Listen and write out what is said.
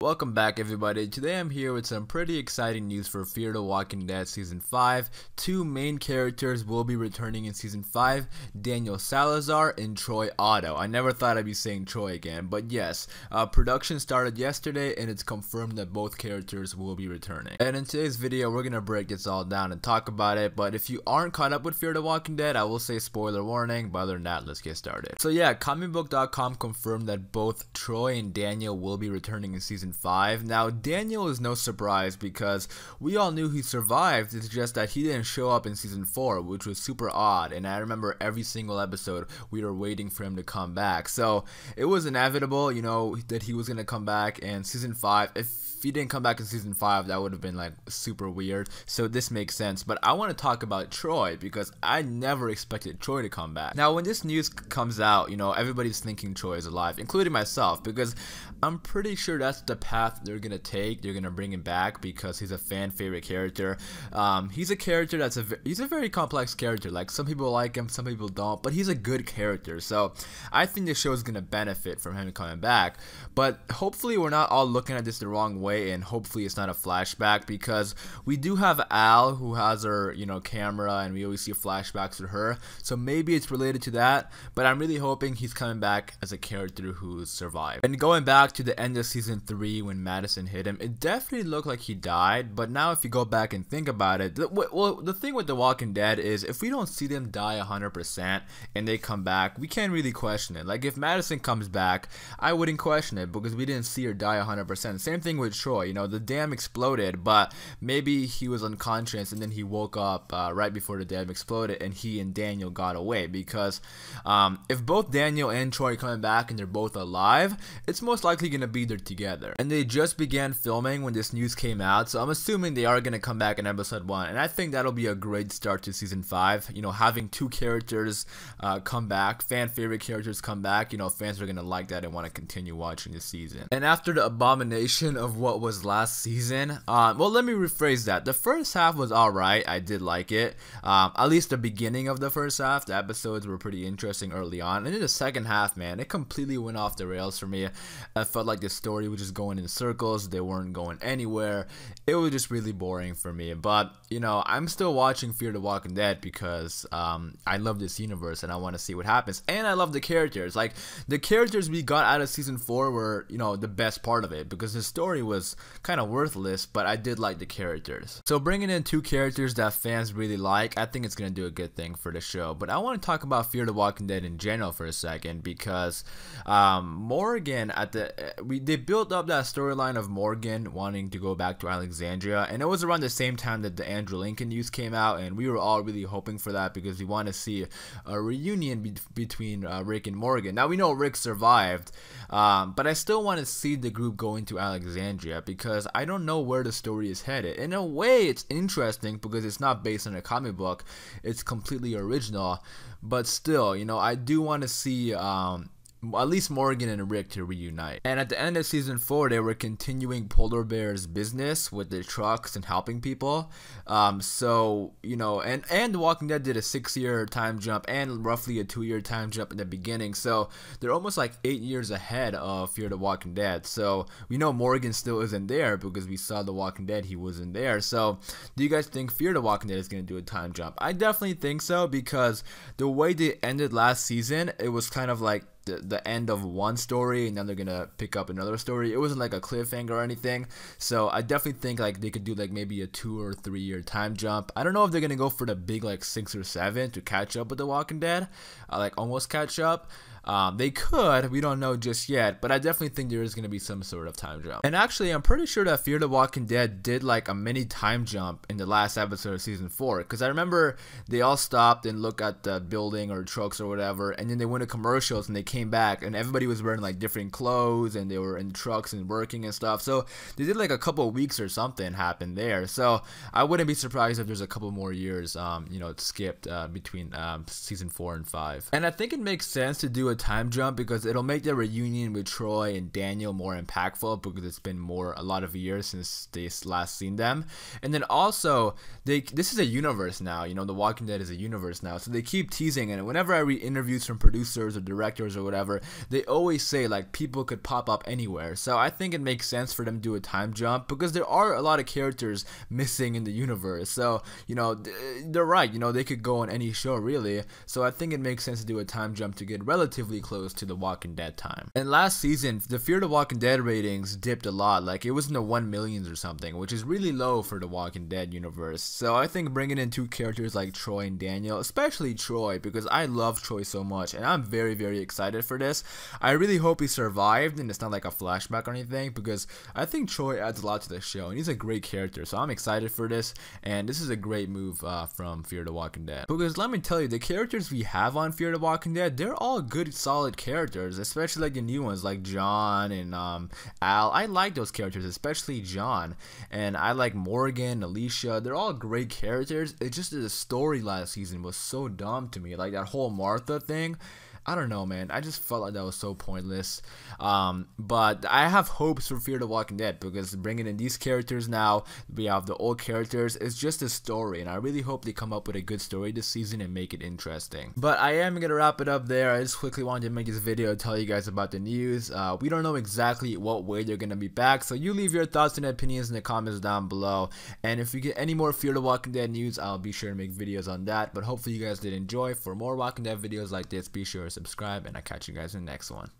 Welcome back, everybody. Today I'm here with some pretty exciting news for Fear the Walking Dead Season 5. Two main characters will be returning in Season 5, Daniel Salazar and Troy Otto. I never thought I'd be saying Troy again, but yes, production started yesterday and it's confirmed that both characters will be returning. And in today's video, we're going to break this all down and talk about it, but if you aren't caught up with Fear the Walking Dead, I will say spoiler warning, but other than that, let's get started. So yeah, comicbook.com confirmed that both Troy and Daniel will be returning in Season 5. Now, Daniel is no surprise because we all knew he survived. It's just that he didn't show up in Season 4, which was super odd. And I remember every single episode we were waiting for him to come back. So it was inevitable, that he was going to come back in Season 5. If he didn't come back in Season 5, that would have been like super weird. So this makes sense. But I want to talk about Troy because I never expected Troy to come back. Now, when this news comes out, everybody's thinking Troy is alive, including myself, because I'm pretty sure that's the path they're gonna take. They're gonna bring him back because he's a fan favorite character. He's a character he's a very complex character. Like, some people like him, some people don't, but he's a good character. So I think the show is gonna benefit from him coming back. But hopefully we're not all looking at this the wrong way, and hopefully it's not a flashback, because we do have Al who has her camera, and we always see flashbacks to her. So maybe it's related to that. But I'm really hoping he's coming back as a character who's survived. And going back to the end of Season 3 when Madison hit him, it definitely looked like he died. But now if you go back and think about it, the thing with The Walking Dead is if we don't see them die 100% and they come back, we can't really question it. Like, if Madison comes back, I wouldn't question it because we didn't see her die 100%. Same thing with Troy. The dam exploded, but maybe he was unconscious and then he woke up right before the dam exploded, and he and Daniel got away. Because if both Daniel and Troy are coming back and they're both alive, it's most likely gonna be they're together. And they just began filming when this news came out, so I'm assuming they are gonna come back in episode 1, and I think that'll be a great start to Season 5. Having two characters come back, fan favorite characters come back, fans are gonna like that and want to continue watching this season. And after the abomination of what was last season, well, let me rephrase that. The first half was alright, I did like it, at least the beginning of the first half. The episodes were pretty interesting early on, and in the second half, man, it completely went off the rails for me. I felt like the story was just going in circles, they weren't going anywhere. It was just really boring for me. But I'm still watching Fear the Walking Dead because I love this universe and I want to see what happens, and I love the characters. Like, the characters we got out of Season 4 were the best part of it, because the story was kind of worthless, but I did like the characters. So bringing in two characters that fans really like, I think it's gonna do a good thing for the show. But I want to talk about Fear the Walking Dead in general for a second, because Morgan they built up that storyline of Morgan wanting to go back to Alexandria, and it was around the same time that the Andrew Lincoln news came out, and we were all really hoping for that because we want to see a reunion between Rick and Morgan. Now, we know Rick survived, but I still want to see the group going to Alexandria because I don't know where the story is headed. In a way, it's interesting because it's not based on a comic book, it's completely original, but still, I do want to see at least Morgan and Rick to reunite. And at the end of Season 4, they were continuing Polar Bear's business with their trucks and helping people. And The Walking Dead did a 6-year time jump and roughly a 2-year time jump in the beginning. So they're almost like 8 years ahead of Fear the Walking Dead. So we know Morgan still isn't there because we saw The Walking Dead, he wasn't there. So do you guys think Fear the Walking Dead is going to do a time jump? I definitely think so, because the way they ended last season, it was kind of like the end of one story and then they're gonna pick up another story. It wasn't like a cliffhanger or anything, so I definitely think like they could do like maybe a 2 or 3 year time jump. I don't know if they're gonna go for the big like 6 or 7 to catch up with The Walking Dead, like almost catch up. They could, we don't know just yet, but I definitely think there is going to be some sort of time jump. And actually, I'm pretty sure that Fear the Walking Dead did like a mini time jump in the last episode of Season 4, because I remember they all stopped and looked at the building or trucks or whatever, and then they went to commercials and they came back and everybody was wearing like different clothes and they were in trucks and working and stuff. So they did like a couple of weeks or something happened there. So I wouldn't be surprised if there's a couple more years skipped between Season 4 and 5. And I think it makes sense to do a time jump because it'll make their reunion with Troy and Daniel more impactful, because it's been a lot of years since they last seen them. And then also, this is a universe now. You know, The Walking Dead is a universe now, so they keep teasing. And whenever I read interviews from producers or directors or whatever, they always say like people could pop up anywhere. So I think it makes sense for them to do a time jump, because there are a lot of characters missing in the universe. So you know, they're right. You know, they could go on any show really. So I think it makes sense to do a time jump to get relatively close to The Walking Dead time. And last season, the Fear the Walking Dead ratings dipped a lot. Like it was in the 1 millions or something, which is really low for The Walking Dead universe. So I think bringing in two characters like Troy and Daniel, especially Troy, because I love Troy so much and I'm very, very excited for this. I really hope he survived and it's not like a flashback or anything, because I think Troy adds a lot to the show and he's a great character. So I'm excited for this, and this is a great move from Fear the Walking Dead. Because let me tell you, the characters we have on Fear the Walking Dead, they're all good, solid characters, especially like the new ones like John and Al. I like those characters, especially John, and I like Morgan, Alicia. They're all great characters. It's just that the story last season was so dumb to me, like that whole Martha thing. I don't know, man. I just felt like that was so pointless. But I have hopes for Fear the Walking Dead, because bringing in these characters now, we have the old characters. It's just a story, and I really hope they come up with a good story this season and make it interesting. But I am going to wrap it up there. I just quickly wanted to make this video to tell you guys about the news. We don't know exactly what way they're going to be back, so you leave your thoughts and opinions in the comments down below. And if you get any more Fear the Walking Dead news, I'll be sure to make videos on that. But hopefully you guys did enjoy. For more Walking Dead videos like this, be sure to subscribe, and I'll catch you guys in the next one.